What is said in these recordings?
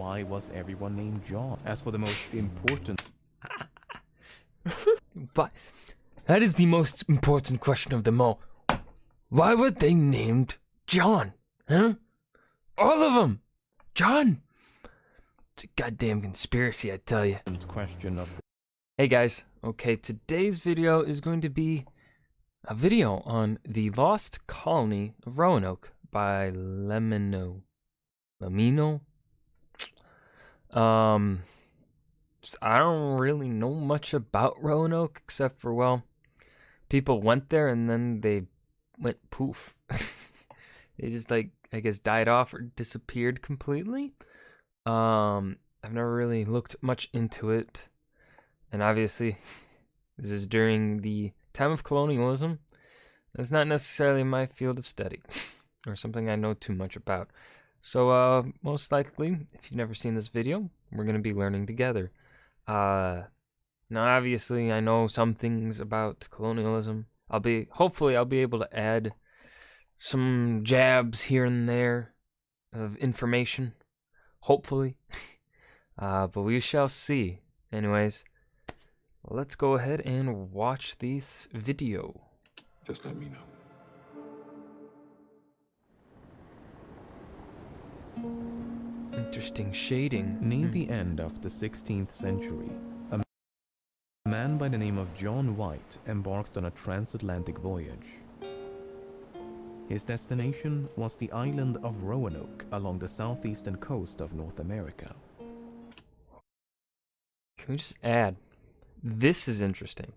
why was everyone named John? As for the most important... But that is the most important question of them all. Why were they named John? Huh? All of them! John! It's a goddamn conspiracy, I tell you. question of... Hey guys, okay, today's video is going to be a video on the lost colony of Roanoke by LEMMiNO. LEMMiNO? I don't really know much about Roanoke except for, well, people went there and then they went poof. They just, like, I guess died off or disappeared completely. I've never really looked much into it. And obviously, this is during the time of colonialism. That's not necessarily my field of study or something I know too much about. So, most likely, if you've never seen this video, we're going to be learning together. Now, obviously, I know some things about colonialism. Hopefully, I'll be able to add some jabs here and there of information. Hopefully. But we shall see. Anyways, let's go ahead and watch this video. Just let me know. Interesting shading. Near the end of the 16th century, a man by the name of John White embarked on a transatlantic voyage. His destination was the island of Roanoke along the southeastern coast of North America. Can we just add, this is interesting.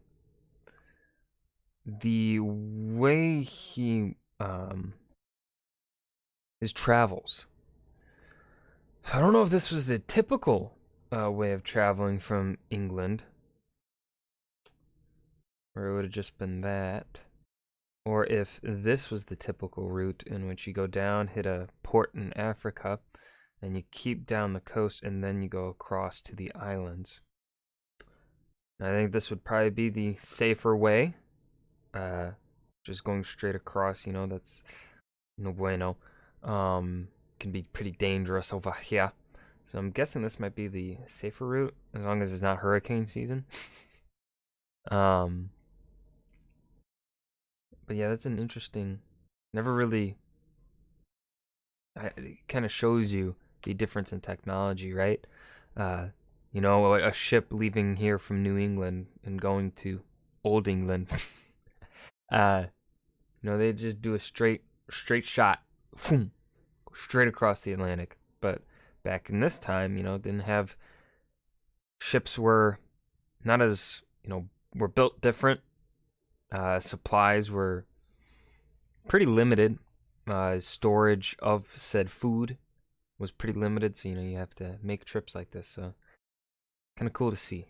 The way he, his travels. So I don't know if this was the typical way of traveling from England, or it would have just been that, or if this was the typical route in which you go down, hit a port in Africa, and you keep down the coast, and then you go across to the islands. And I think this would probably be the safer way, just going straight across, you know, that's no bueno. Can be pretty dangerous over here. So I'm guessing this might be the safer route, as long as it's not hurricane season. But yeah, that's an interesting, never really, it kind of shows you the difference in technology, right? You know, a ship leaving here from New England and going to Old England. You know, they just do a straight shot, boom, straight across the Atlantic. But back in this time, you know, didn't have, ships were not as, you know, were built different. Supplies were pretty limited. Storage of said food was pretty limited, so, you know, you have to make trips like this. So kind of cool to see.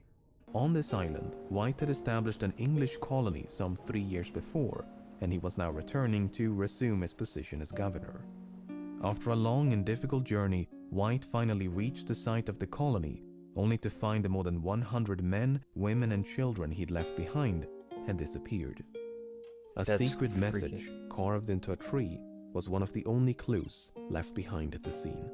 On this island, White had established an English colony some 3 years before, and he was now returning to resume his position as governor. After a long and difficult journey, White finally reached the site of the colony, only to find the more than 100 men, women and children he'd left behind had disappeared. That's secret freaky. message carved into a tree was one of the only clues left behind at the scene.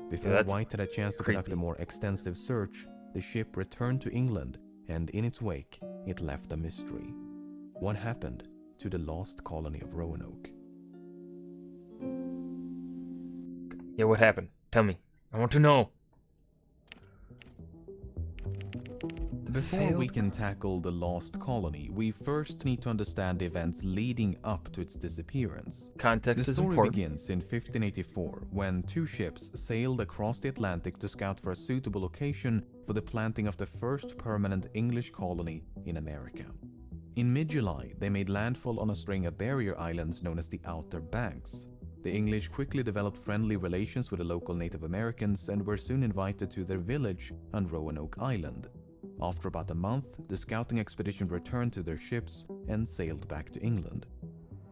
Before White had a chance to conduct a more extensive search, the ship returned to England, and in its wake, it left a mystery. What happened to the lost colony of Roanoke? Yeah, what happened? Tell me. I want to know. Before we can tackle the lost colony, we first need to understand the events leading up to its disappearance. Context The is story important. begins in 1584, when two ships sailed across the Atlantic to scout for a suitable location for the planting of the first permanent English colony in America. In mid-July, they made landfall on a string of barrier islands known as the Outer Banks. The English quickly developed friendly relations with the local Native Americans and were soon invited to their village on Roanoke Island. After about a month, the scouting expedition returned to their ships and sailed back to England.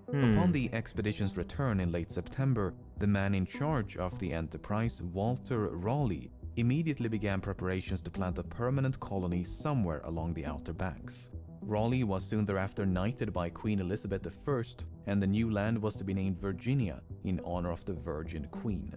Upon the expedition's return in late September, the man in charge of the enterprise, Walter Raleigh, immediately began preparations to plant a permanent colony somewhere along the Outer Banks. Raleigh was soon thereafter knighted by Queen Elizabeth I, and the new land was to be named Virginia in honor of the Virgin Queen.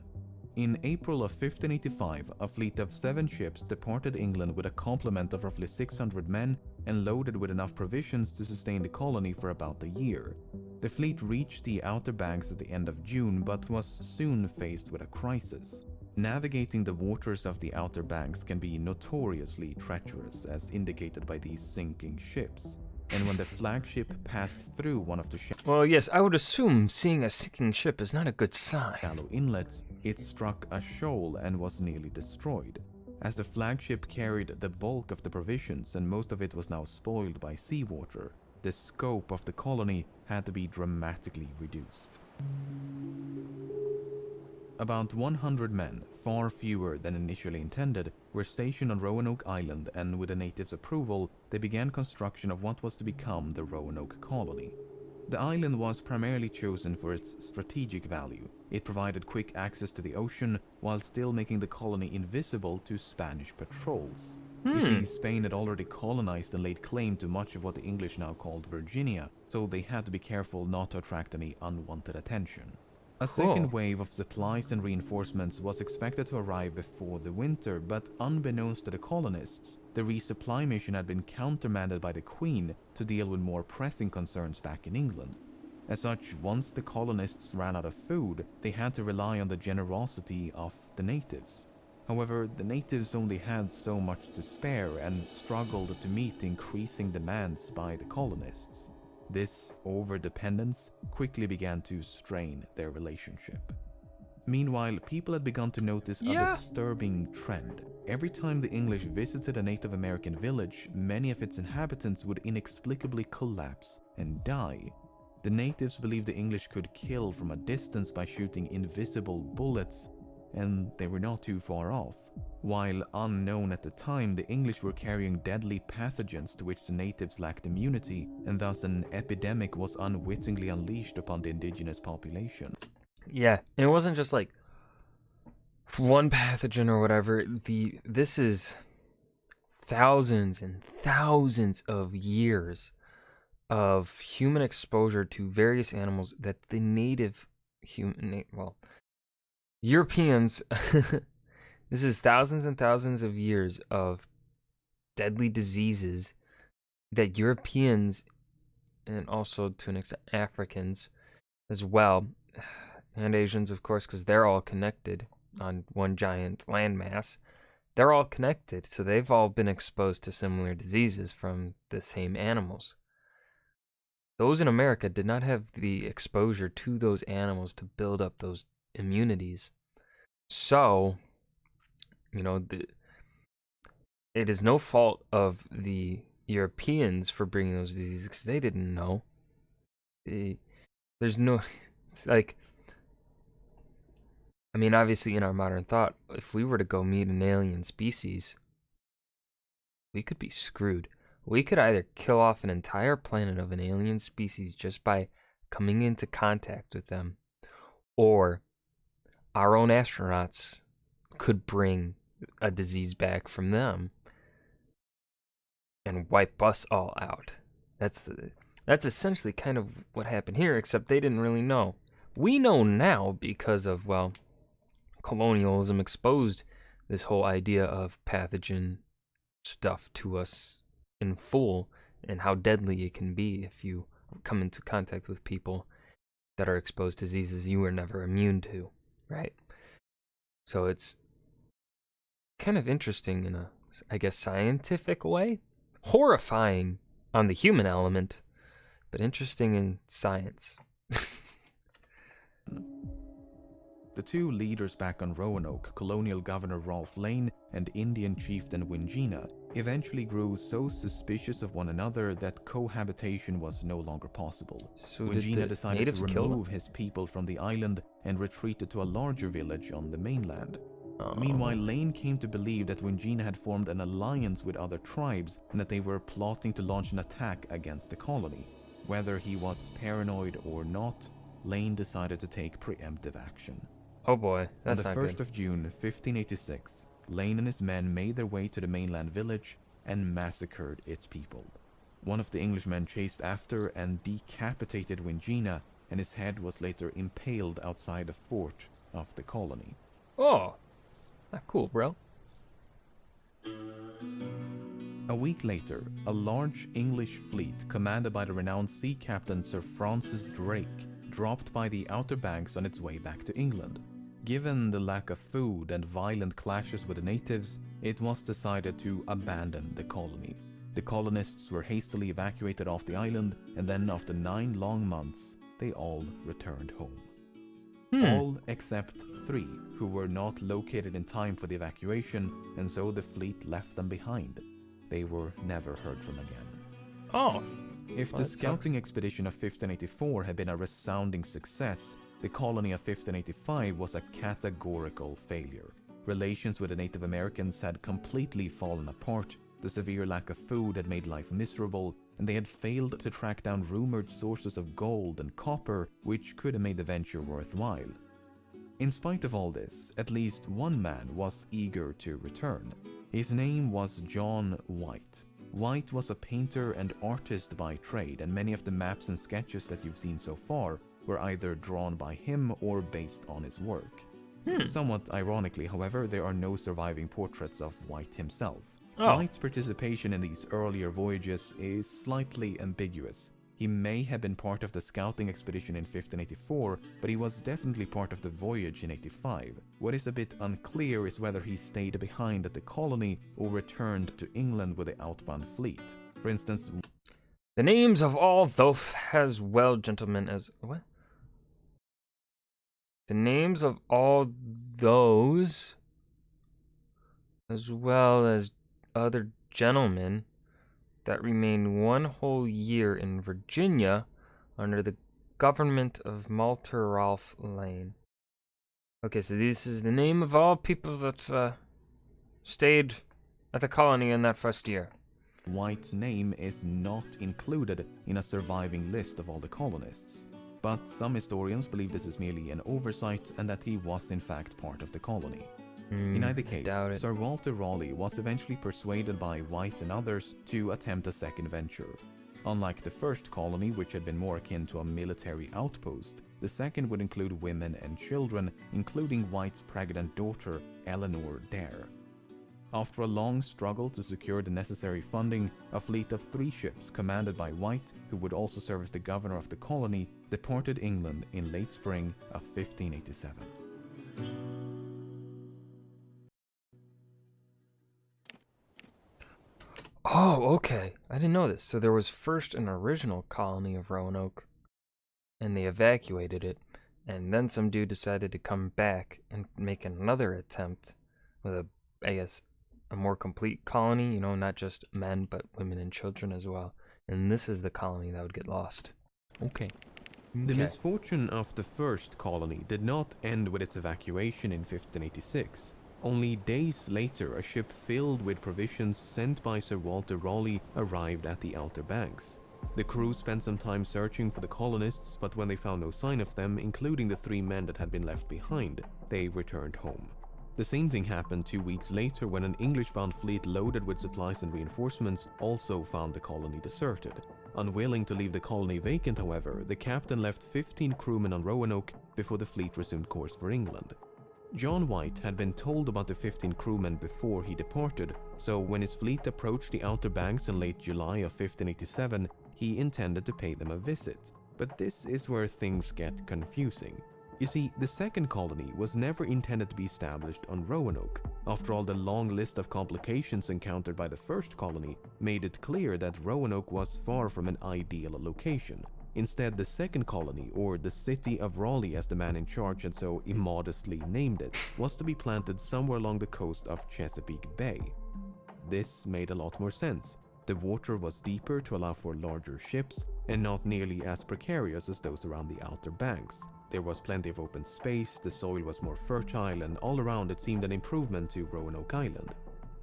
In April of 1585, a fleet of 7 ships departed England with a complement of roughly 600 men and loaded with enough provisions to sustain the colony for about a year. The fleet reached the Outer Banks at the end of June, but was soon faced with a crisis. Navigating the waters of the Outer Banks can be notoriously treacherous, as indicated by these sinking ships. And when the flagship passed through one of the Well, yes, I would assume seeing a sinking ship is not a good sign. shallow inlets, it struck a shoal and was nearly destroyed. As the flagship carried the bulk of the provisions and most of it was now spoiled by seawater, the scope of the colony had to be dramatically reduced. About 100 men, far fewer than initially intended, were stationed on Roanoke Island, and with the natives' approval, they began construction of what was to become the Roanoke colony. The island was primarily chosen for its strategic value. It provided quick access to the ocean while still making the colony invisible to Spanish patrols. You see, Spain had already colonized and laid claim to much of what the English now called Virginia, so they had to be careful not to attract any unwanted attention. A second wave of supplies and reinforcements was expected to arrive before the winter, but unbeknownst to the colonists, the resupply mission had been countermanded by the Queen to deal with more pressing concerns back in England. As such, once the colonists ran out of food, they had to rely on the generosity of the natives. However, the natives only had so much to spare and struggled to meet increasing demands by the colonists. This overdependence quickly began to strain their relationship. Meanwhile, people had begun to notice a disturbing trend. Every time the English visited a Native American village, many of its inhabitants would inexplicably collapse and die. The natives believed the English could kill from a distance by shooting invisible bullets, and they were not too far off. While unknown at the time, the English were carrying deadly pathogens to which the natives lacked immunity, and thus an epidemic was unwittingly unleashed upon the indigenous population. Yeah, and it wasn't just like one pathogen or whatever. This is thousands and thousands of years of human exposure to various animals that the native Europeans this is thousands and thousands of years of deadly diseases that Europeans, and also to an extent Africans as well, and Asians of course, because they're all connected on one giant landmass, they're all connected, so they've all been exposed to similar diseases from the same animals. Those in America did not have the exposure to those animals to build up those immunities. So, it is no fault of the Europeans for bringing those diseases, because they didn't know. There's no, obviously in our modern thought, if we were to go meet an alien species, we could be screwed. We could either kill off an entire planet of an alien species just by coming into contact with them, or our own astronauts could bring a disease back from them and wipe us all out. That's essentially kind of what happened here, except they didn't really know. We know now because of, colonialism exposed this whole idea of pathogen stuff to us in full, and how deadly it can be if you come into contact with people that are exposed to diseases you were never immune to, right? So it's kind of interesting in a, scientific way. Horrifying on the human element, but interesting in science. The two leaders back on Roanoke, Colonial Governor Rolfe Lane and Indian chieftain Wingina, eventually grew so suspicious of one another that cohabitation was no longer possible. So Wingina decided to remove his people from the island and retreated to a larger village on the mainland. Meanwhile, Lane came to believe that Wingina had formed an alliance with other tribes and that they were plotting to launch an attack against the colony. Whether he was paranoid or not, Lane decided to take preemptive action. Oh boy, that's not good. On the 1st of June, 1586, Lane and his men made their way to the mainland village and massacred its people. One of the Englishmen chased after and decapitated Wingina, and his head was later impaled outside the fort of the colony. Oh, cool, bro. A week later, a large English fleet commanded by the renowned sea captain Sir Francis Drake dropped by the Outer Banks on its way back to England. Given the lack of food and violent clashes with the natives, it was decided to abandon the colony. The colonists were hastily evacuated off the island, and then after 9 long months, they all returned home. All except 3, who were not located in time for the evacuation, and so the fleet left them behind. They were never heard from again. Oh. If the scouting expedition of 1584 had been a resounding success, the colony of 1585 was a categorical failure. Relations with the Native Americans had completely fallen apart, the severe lack of food had made life miserable, and they had failed to track down rumored sources of gold and copper which could have made the venture worthwhile. In spite of all this, at least one man was eager to return. His name was John White. White was a painter and artist by trade, and many of the maps and sketches that you've seen so far were either drawn by him or based on his work. Somewhat ironically, however, there are no surviving portraits of White himself. White's participation in these earlier voyages is slightly ambiguous. He may have been part of the scouting expedition in 1584, but he was definitely part of the voyage in 85. What is a bit unclear is whether he stayed behind at the colony or returned to England with the outbound fleet. For instance, the names of all those as well, gentlemen, as... What? The names of all those, as well as other gentlemen, that remained 1 whole year in Virginia under the government of Walter Ralph Lane. Okay, so this is the name of all people that stayed at the colony in that first year. White's name is not included in a surviving list of all the colonists, but some historians believe this is merely an oversight and that he was in fact part of the colony. In either case, Sir Walter Raleigh was eventually persuaded by White and others to attempt a second venture. Unlike the first colony, which had been more akin to a military outpost, the second would include women and children, including White's pregnant daughter, Eleanor Dare. After a long struggle to secure the necessary funding, a fleet of 3 ships commanded by White, who would also serve as the governor of the colony, departed England in late spring of 1587. Oh, okay. I didn't know this. So there was first an original colony of Roanoke, and they evacuated it, and then some dude decided to come back and make another attempt with a more complete colony, not just men, but women and children as well. And this is the colony that would get lost. Okay. The misfortune of the first colony did not end with its evacuation in 1586. Only days later, a ship filled with provisions sent by Sir Walter Raleigh arrived at the Outer Banks. The crew spent some time searching for the colonists, but when they found no sign of them, including the 3 men that had been left behind, they returned home. The same thing happened 2 weeks later when an English-bound fleet loaded with supplies and reinforcements also found the colony deserted. Unwilling to leave the colony vacant, however, the captain left 15 crewmen on Roanoke before the fleet resumed course for England. John White had been told about the 15 crewmen before he departed, so when his fleet approached the Outer Banks in late July of 1587, he intended to pay them a visit. But this is where things get confusing. You see, the second colony was never intended to be established on Roanoke. After all, the long list of complications encountered by the first colony made it clear that Roanoke was far from an ideal location. Instead, the second colony, or the city of Raleigh as the man in charge had so immodestly named it, was to be planted somewhere along the coast of Chesapeake Bay. This made a lot more sense. The water was deeper to allow for larger ships, and not nearly as precarious as those around the Outer Banks. There was plenty of open space, the soil was more fertile, and all around it seemed an improvement to Roanoke Island.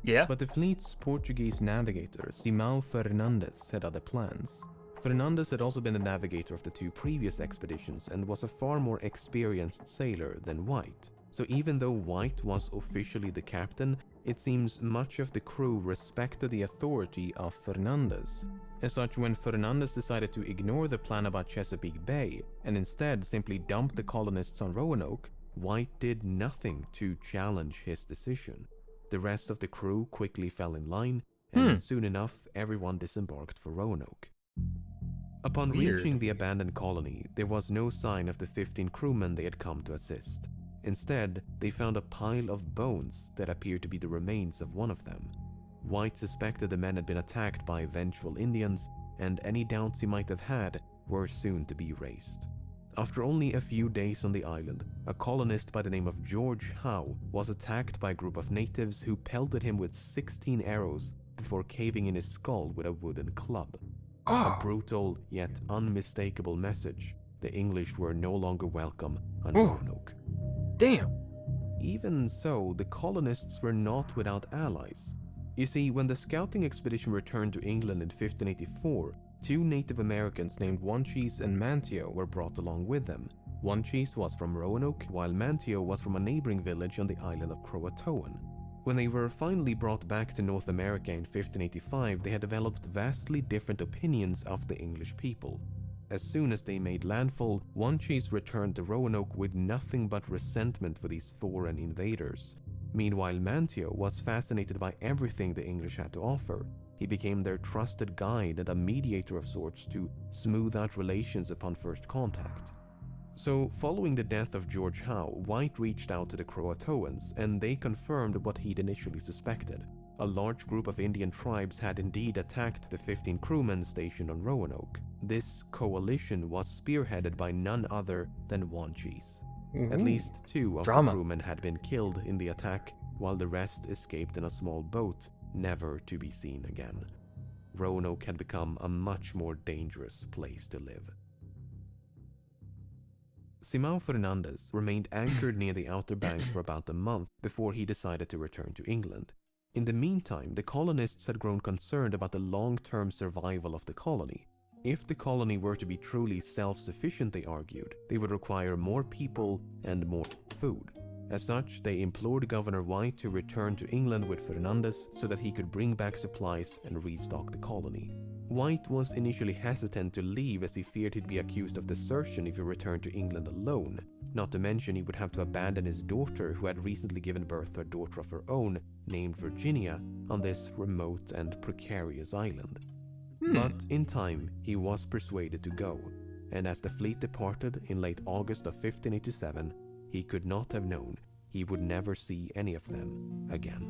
Yeah. But the fleet's Portuguese navigator, Simão Fernandes, had other plans. Fernandes had also been the navigator of the 2 previous expeditions and was a far more experienced sailor than White. So even though White was officially the captain, it seems much of the crew respected the authority of Fernandes. As such, when Fernandes decided to ignore the plan about Chesapeake Bay and instead simply dump the colonists on Roanoke, White did nothing to challenge his decision. The rest of the crew quickly fell in line, and soon enough everyone disembarked for Roanoke. Upon Weird. reaching the abandoned colony, there was no sign of the 15 crewmen they had come to assist. Instead, they found a pile of bones that appeared to be the remains of one of them. White suspected the men had been attacked by vengeful Indians, and any doubts he might have had were soon to be raised. After only a few days on the island, a colonist by the name of George Howe was attacked by a group of natives who pelted him with 16 arrows before caving in his skull with a wooden club. A brutal yet unmistakable message: the English were no longer welcome on Roanoke. Damn. Even so, the colonists were not without allies. You see, when the scouting expedition returned to England in 1584, 2 Native Americans named Wanchese and Manteo were brought along with them. Wanchese was from Roanoke, while Manteo was from a neighboring village on the island of Croatoan. When they were finally brought back to North America in 1585, they had developed vastly different opinions of the English people. As soon as they made landfall, Wanchese returned to Roanoke with nothing but resentment for these foreign invaders. Meanwhile, Manteo was fascinated by everything the English had to offer. He became their trusted guide and a mediator of sorts to smooth out relations upon first contact. So, following the death of George Howe, White reached out to the Croatoans, and they confirmed what he'd initially suspected. A large group of Indian tribes had indeed attacked the 15 crewmen stationed on Roanoke. This coalition was spearheaded by none other than Wanchese. At least 2 of the crewmen had been killed in the attack, while the rest escaped in a small boat, never to be seen again. Roanoke had become a much more dangerous place to live. Simão Fernandes remained anchored near the Outer Banks for about a month before he decided to return to England. In the meantime, the colonists had grown concerned about the long-term survival of the colony. If the colony were to be truly self-sufficient, they argued, they would require more people and more food. As such, they implored Governor White to return to England with Fernandes so that he could bring back supplies and restock the colony. White was initially hesitant to leave as he feared he'd be accused of desertion if he returned to England alone. Not to mention he would have to abandon his daughter, who had recently given birth to a daughter of her own, named Virginia, on this remote and precarious island. But in time, he was persuaded to go, and as the fleet departed in late August of 1587, he could not have known he would never see any of them again.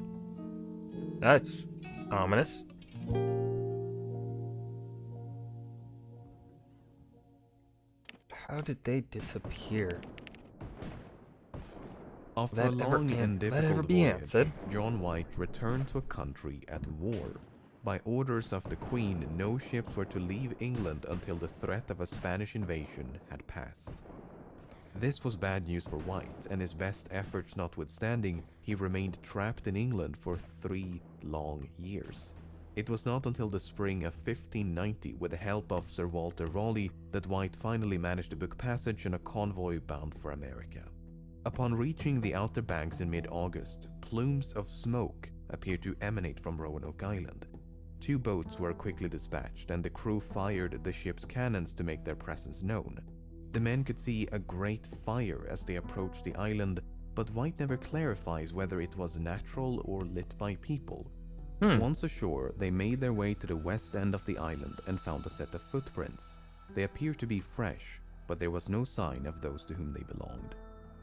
That's ominous. How did they disappear? After a long and difficult voyage, John White returned to a country at war. By orders of the Queen, no ships were to leave England until the threat of a Spanish invasion had passed. This was bad news for White, and his best efforts notwithstanding, he remained trapped in England for 3 long years. It was not until the spring of 1590, with the help of Sir Walter Raleigh, that White finally managed to book passage on a convoy bound for America. Upon reaching the Outer Banks in mid-August, plumes of smoke appeared to emanate from Roanoke Island. 2 boats were quickly dispatched, and the crew fired the ship's cannons to make their presence known. The men could see a great fire as they approached the island, but White never clarifies whether it was natural or lit by people. Once ashore, they made their way to the west end of the island and found a set of footprints. They appeared to be fresh, but there was no sign of those to whom they belonged.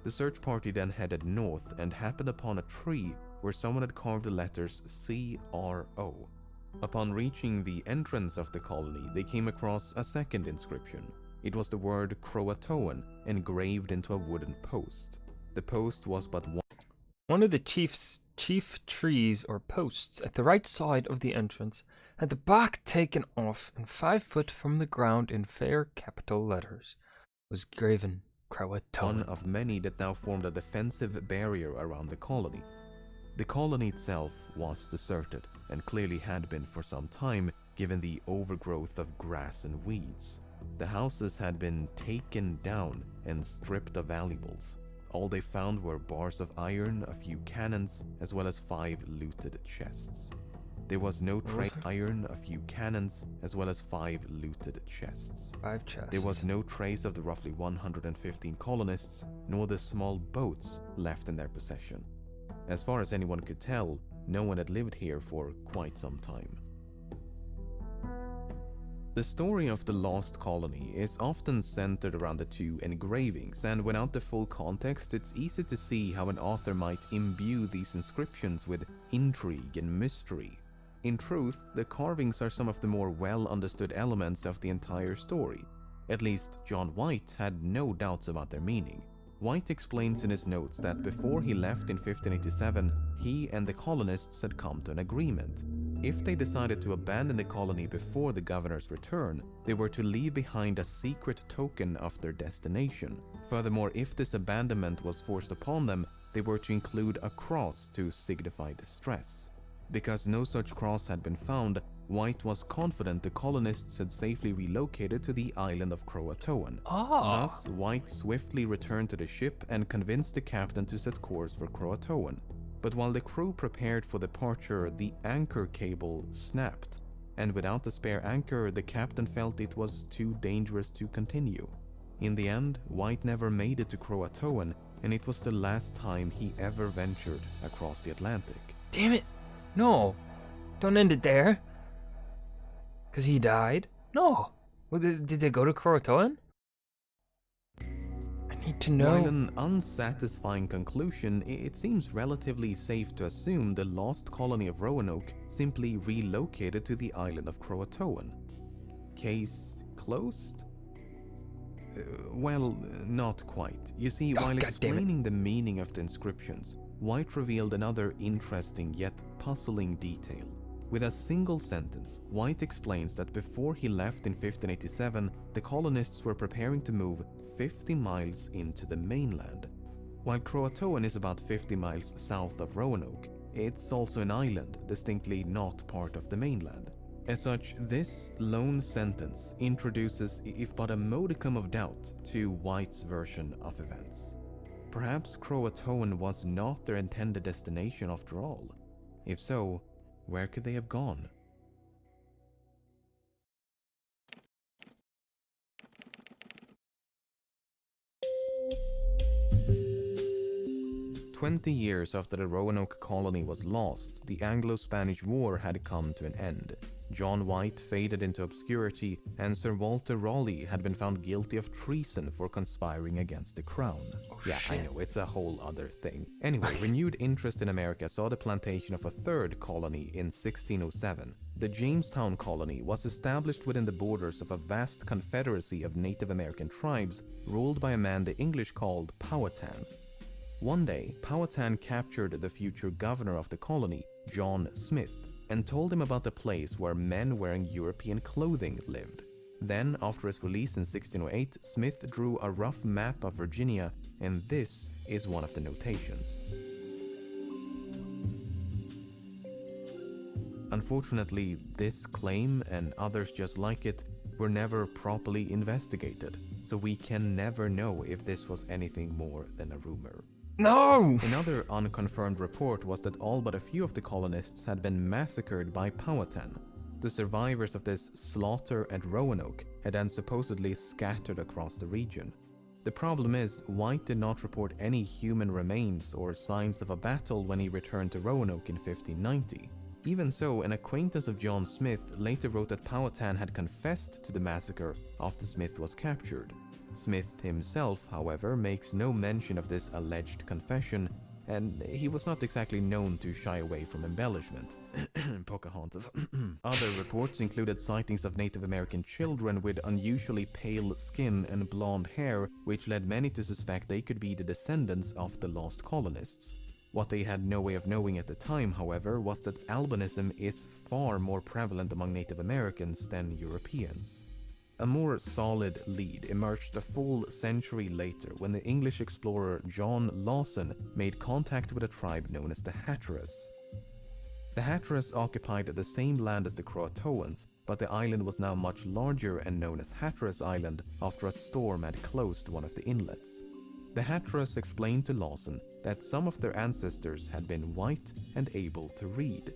The search party then headed north and happened upon a tree where someone had carved the letters C-R-O. Upon reaching the entrance of the colony, they came across a second inscription. It was the word Croatoan engraved into a wooden post. The post was but one of the chief trees or posts at the right side of the entrance had the bark taken off, and 5 foot from the ground in fair capital letters was graven Croatoan. One of many that now formed a defensive barrier around the colony. The colony itself was deserted, and clearly had been for some time, given the overgrowth of grass and weeds. The houses had been taken down and stripped of valuables. All they found were bars of iron, a few cannons, as well as 5 looted chests. There was no What was trace it? of iron, a few cannons, as well as 5 looted chests. 5 chests. There was no trace of the roughly 115 colonists, nor the small boats left in their possession. As far as anyone could tell, no one had lived here for quite some time. The story of the lost colony is often centered around the 2 engravings, and without the full context, it's easy to see how an author might imbue these inscriptions with intrigue and mystery. In truth, the carvings are some of the more well-understood elements of the entire story. At least, John White had no doubts about their meaning. White explains in his notes that before he left in 1587, he and the colonists had come to an agreement. If they decided to abandon the colony before the governor's return, they were to leave behind a secret token of their destination. Furthermore, if this abandonment was forced upon them, they were to include a cross to signify distress. Because no such cross had been found, White was confident the colonists had safely relocated to the island of Croatoan. Thus, White swiftly returned to the ship and convinced the captain to set course for Croatoan. But while the crew prepared for departure, the anchor cable snapped, and without a spare anchor, the captain felt it was too dangerous to continue. In the end, White never made it to Croatoan, and it was the last time he ever ventured across the Atlantic. Damn it! No! Don't end it there! 'Cause he died? No! Well, did they go to Croatoan? I need to know. While an unsatisfying conclusion, it seems relatively safe to assume the lost colony of Roanoke simply relocated to the island of Croatoan. Case closed? Well, not quite. You see, while explaining the meaning of the inscriptions, White revealed another interesting yet puzzling detail. With a single sentence, White explains that before he left in 1587, the colonists were preparing to move 50 miles into the mainland. While Croatoan is about 50 miles south of Roanoke, it's also an island, distinctly not part of the mainland. As such, this lone sentence introduces, if but a modicum of doubt, to White's version of events. Perhaps Croatoan was not their intended destination after all. If so, where could they have gone? "20 years after the Roanoke colony was lost, the Anglo-Spanish War had come to an end. John White faded into obscurity, and Sir Walter Raleigh had been found guilty of treason for conspiring against the crown." I know, it's a whole other thing. Anyway, renewed interest in America saw the plantation of a 3rd colony in 1607. The Jamestown colony was established within the borders of a vast confederacy of Native American tribes ruled by a man the English called Powhatan. One day, Powhatan captured the future governor of the colony, John Smith, and told him about the place where men wearing European clothing lived. Then, after his release in 1608, Smith drew a rough map of Virginia, and this is one of the notations. Unfortunately, this claim and others just like it were never properly investigated, so we can never know if this was anything more than a rumor. No! Another unconfirmed report was that all but a few of the colonists had been massacred by Powhatan. The survivors of this slaughter at Roanoke had then supposedly scattered across the region. The problem is, White did not report any human remains or signs of a battle when he returned to Roanoke in 1590. Even so, an acquaintance of John Smith later wrote that Powhatan had confessed to the massacre after Smith was captured. Smith himself, however, makes no mention of this alleged confession, and he was not exactly known to shy away from embellishment. Pocahontas. Other reports included sightings of Native American children with unusually pale skin and blonde hair, which led many to suspect they could be the descendants of the lost colonists. What they had no way of knowing at the time, however, was that albinism is far more prevalent among Native Americans than Europeans. A more solid lead emerged a full century later when the English explorer John Lawson made contact with a tribe known as the Hatteras. The Hatteras occupied the same land as the Croatoans, but the island was now much larger and known as Hatteras Island after a storm had closed one of the inlets. The Hatteras explained to Lawson that some of their ancestors had been white and able to read.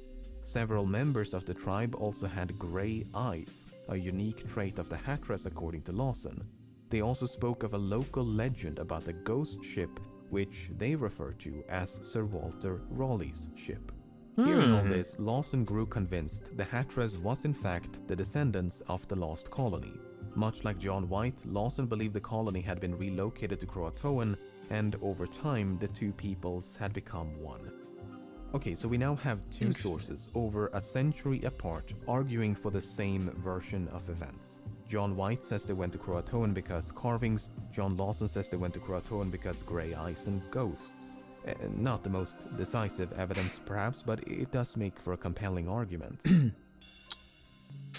Several members of the tribe also had grey eyes, a unique trait of the Hatteras according to Lawson. They also spoke of a local legend about a ghost ship which they refer to as Sir Walter Raleigh's ship. Hearing all this, Lawson grew convinced the Hatteras was in fact the descendants of the lost colony. Much like John White, Lawson believed the colony had been relocated to Croatoan, and over time the two peoples had become one. Okay, so we now have two sources over a century apart arguing for the same version of events. John White says they went to Croatoan because carvings, John Lawson says they went to Croatoan because grey eyes and ghosts. Not the most decisive evidence perhaps, but it does make for a compelling argument.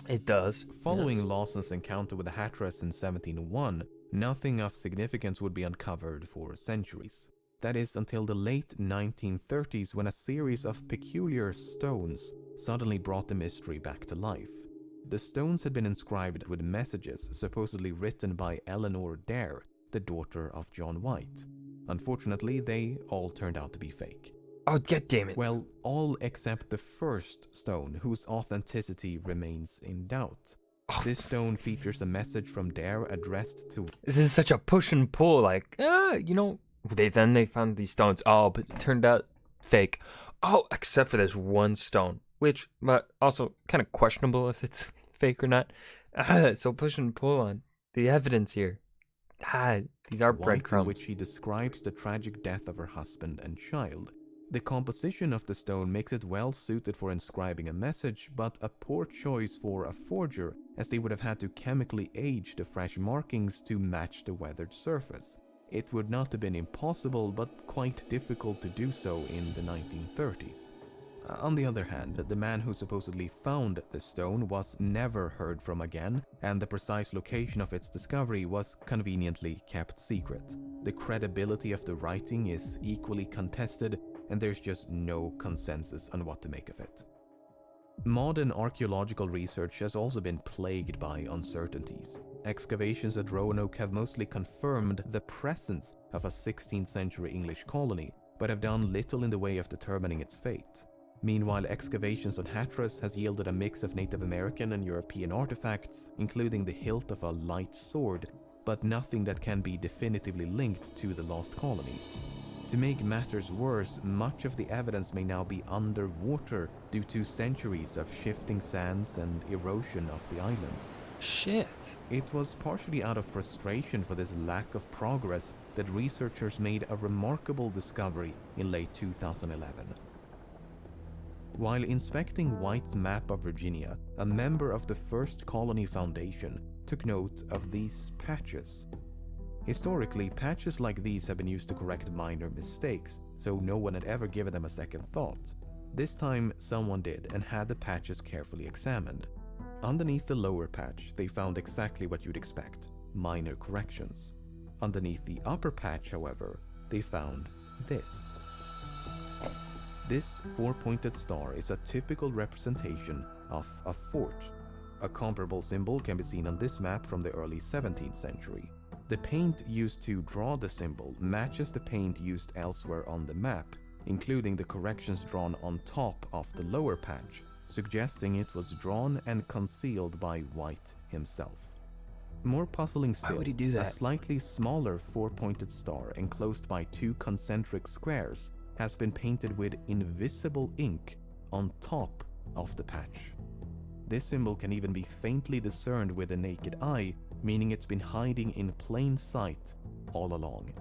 It does. Following Lawson's encounter with the Hatteras in 1701, nothing of significance would be uncovered for centuries. That is until the late 1930s, when a series of peculiar stones suddenly brought the mystery back to life. The stones had been inscribed with messages supposedly written by Eleanor Dare, the daughter of John White. Unfortunately, they all turned out to be fake. Oh, damn it. Well, all except the first stone, whose authenticity remains in doubt. This stone features a message from Dare addressed to... This is such a push and pull, like, you know... They found these stones. Oh, but it turned out fake. Oh, except for this one stone, which, but also kind of questionable if it's fake or not. So push and pull on the evidence here. These are breadcrumbs. In which she describes the tragic death of her husband and child. The composition of the stone makes it well suited for inscribing a message, but a poor choice for a forger, as they would have had to chemically age the fresh markings to match the weathered surface. It would not have been impossible, but quite difficult to do so in the 1930s. On the other hand, the man who supposedly found the stone was never heard from again, and the precise location of its discovery was conveniently kept secret. The credibility of the writing is equally contested, and there's just no consensus on what to make of it. Modern archaeological research has also been plagued by uncertainties. Excavations at Roanoke have mostly confirmed the presence of a 16th century English colony, but have done little in the way of determining its fate. Meanwhile, excavations on Hatteras has yielded a mix of Native American and European artifacts, including the hilt of a light sword, but nothing that can be definitively linked to the lost colony. To make matters worse, much of the evidence may now be underwater due to centuries of shifting sands and erosion of the islands. Shit. It was partially out of frustration for this lack of progress that researchers made a remarkable discovery in late 2011. While inspecting White's map of Virginia, a member of the First Colony Foundation took note of these patches. Historically, patches like these have been used to correct minor mistakes, so no one had ever given them a second thought. This time, someone did and had the patches carefully examined. Underneath the lower patch, they found exactly what you'd expect, minor corrections. Underneath the upper patch, however, they found this. This four-pointed star is a typical representation of a fort. A comparable symbol can be seen on this map from the early 17th century. The paint used to draw the symbol matches the paint used elsewhere on the map, including the corrections drawn on top of the lower patch, suggesting it was drawn and concealed by White himself. More puzzling still, Why would he do that? A slightly smaller four-pointed star enclosed by two concentric squares has been painted with invisible ink on top of the patch. This symbol can even be faintly discerned with the naked eye, meaning it's been hiding in plain sight all along.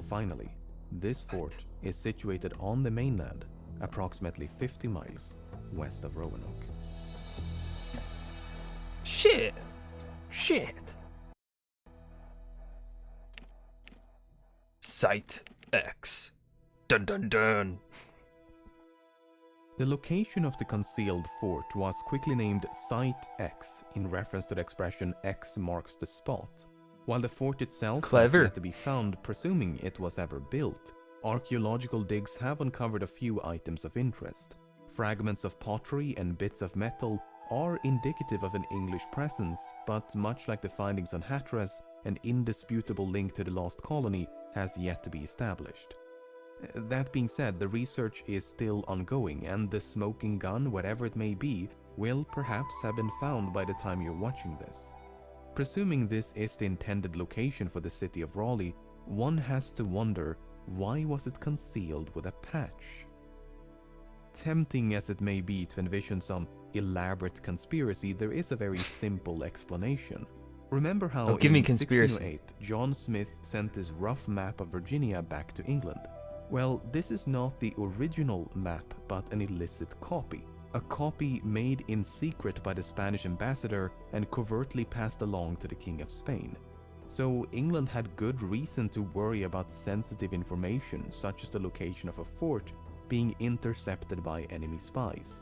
Finally, this fort is situated on the mainland, approximately 50 miles west of Roanoke. Shit. Site X. Dun dun dun. The location of the concealed fort was quickly named Site X in reference to the expression X marks the spot. While the fort itself Clever. has yet to be found, presuming it was ever built, archaeological digs have uncovered a few items of interest. Fragments of pottery and bits of metal are indicative of an English presence, but much like the findings on Hatteras, an indisputable link to the lost colony has yet to be established. That being said, the research is still ongoing, and the smoking gun, whatever it may be, will perhaps have been found by the time you're watching this. Presuming this is the intended location for the city of Raleigh, one has to wonder, why was it concealed with a patch? Tempting as it may be to envision some elaborate conspiracy, there is a very simple explanation. Remember how give me in conspiracy. 1608, John Smith sent his rough map of Virginia back to England? Well, this is not the original map, but an illicit copy. A copy made in secret by the Spanish ambassador and covertly passed along to the King of Spain. So England had good reason to worry about sensitive information, such as the location of a fort, being intercepted by enemy spies.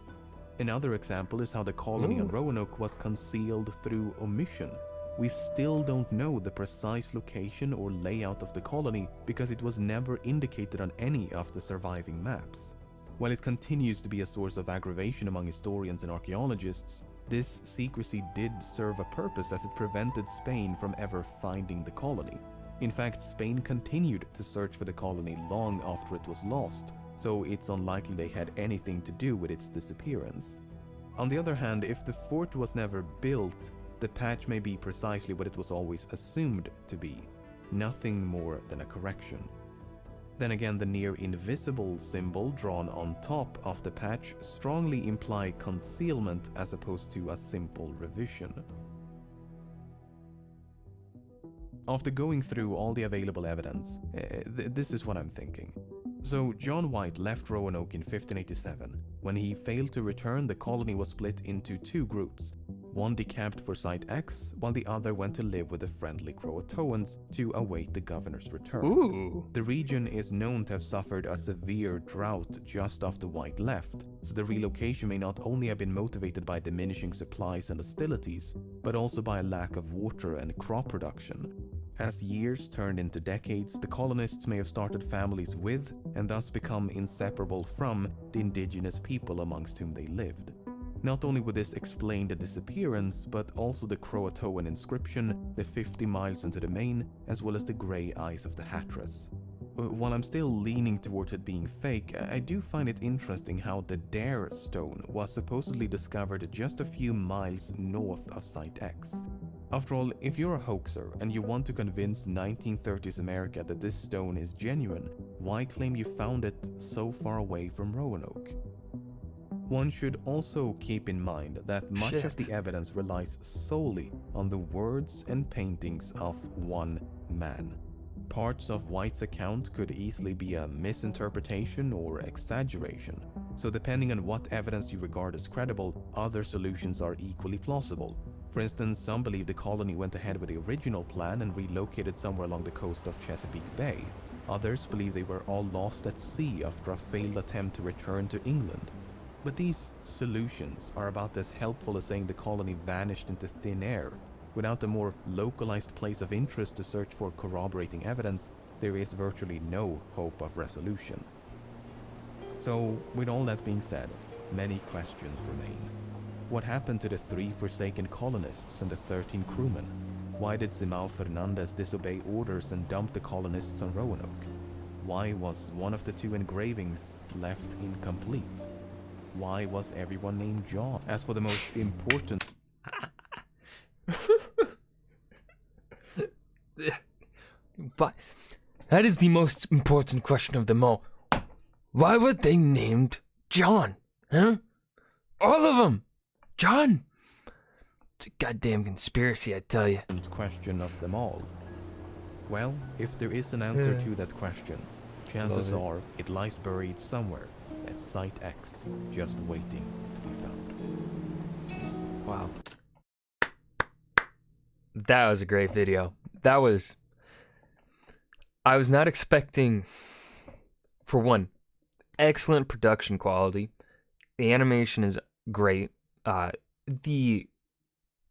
Another example is how the colony on Roanoke was concealed through omission. We still don't know the precise location or layout of the colony because it was never indicated on any of the surviving maps. While it continues to be a source of aggravation among historians and archaeologists, this secrecy did serve a purpose as it prevented Spain from ever finding the colony. In fact, Spain continued to search for the colony long after it was lost, so it's unlikely they had anything to do with its disappearance. On the other hand, if the fort was never built, the patch may be precisely what it was always assumed to be, nothing more than a correction. Then again, the near invisible symbol drawn on top of the patch strongly imply concealment as opposed to a simple revision. After going through all the available evidence, this is what I'm thinking. So John White left Roanoke in 1587. When he failed to return, the colony was split into two groups. One decamped for Site X, while the other went to live with the friendly Croatoans to await the governor's return. Ooh. The region is known to have suffered a severe drought just after White left, so the relocation may not only have been motivated by diminishing supplies and hostilities, but also by a lack of water and crop production. As years turned into decades, the colonists may have started families with, and thus become inseparable from, the indigenous people amongst whom they lived. Not only would this explain the disappearance, but also the Croatoan inscription, the 50 miles into the main, as well as the grey eyes of the Hatteras. While I'm still leaning towards it being fake, I do find it interesting how the Dare stone was supposedly discovered just a few miles north of Site X. After all, if you're a hoaxer and you want to convince 1930s America that this stone is genuine, why claim you found it so far away from Roanoke? One should also keep in mind that much of the evidence relies solely on the words and paintings of one man. Parts of White's account could easily be a misinterpretation or exaggeration, so depending on what evidence you regard as credible, other solutions are equally plausible. For instance, some believe the colony went ahead with the original plan and relocated somewhere along the coast of Chesapeake Bay. Others believe they were all lost at sea after a failed attempt to return to England. But these solutions are about as helpful as saying the colony vanished into thin air. Without a more localized place of interest to search for corroborating evidence, there is virtually no hope of resolution. So, with all that being said, many questions remain. What happened to the 3 forsaken colonists and the 13 crewmen? Why did Simão Fernandes disobey orders and dump the colonists on Roanoke? Why was one of the 2 engravings left incomplete? Why was everyone named John? As for the most important... But that is the most important question of them all. Why were they named John? Huh? All of them! John! It's a goddamn conspiracy, I tell you. Question of them all. Well, if there is an answer to that question, chances are it lies buried somewhere at Site X, just waiting to be found. Wow. That was a great video. I was not expecting, for one, excellent production quality. The animation is great. The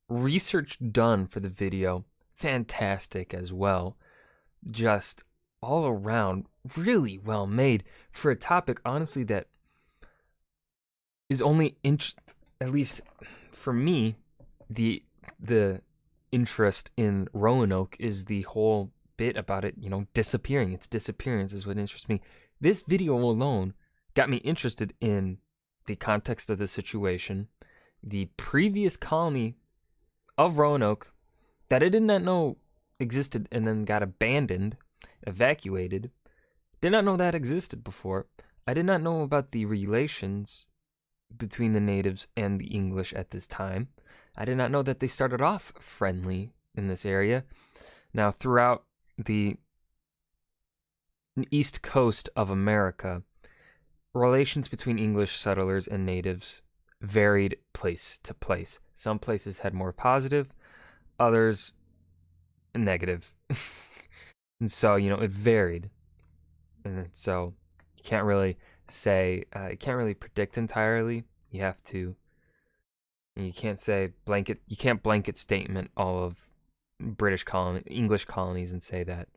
research done for the video, fantastic as well. Just all around, really well made for a topic, honestly, that is only at least for me, the interest in Roanoke is the whole bit about it, disappearing. Its disappearance is what interests me. this video alone got me interested in the context of the situation, the previous colony of Roanoke that I did not know existed and then got abandoned, evacuated. Did not know that existed before. I did not know about the relations between the natives and the English at this time. I did not know that they started off friendly in this area. Now, throughout the east coast of America, relations between English settlers and natives varied place to place. Some places had more positive, others negative. And so, it varied. And so you can't really say, you can't really predict entirely. You can't say you can't blanket statement all of English colonies and say that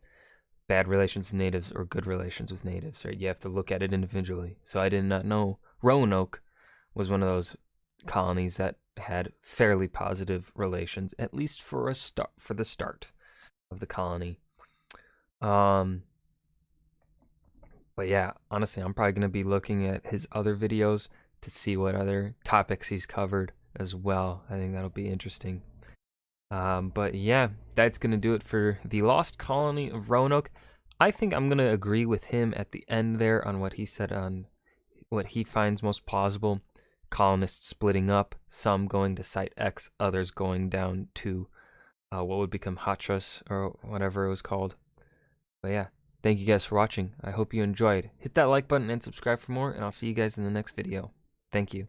bad relations with natives or good relations with natives, right? You have to look at it individually. So I did not know Roanoke was one of those colonies that had fairly positive relations, at least for the start of the colony. But yeah, honestly, I'm probably going to be looking at his other videos to see what other topics he's covered as well. I think that'll be interesting. But yeah, that's going to do it for the lost colony of Roanoke. I think I'm going to agree with him at the end there on what he said on what he finds most plausible. Colonists splitting up, some going to Site X, others going down to what would become Hatras or whatever it was called. But yeah, thank you guys for watching. I hope you enjoyed. Hit that like button and subscribe for more, and I'll see you guys in the next video. Thank you.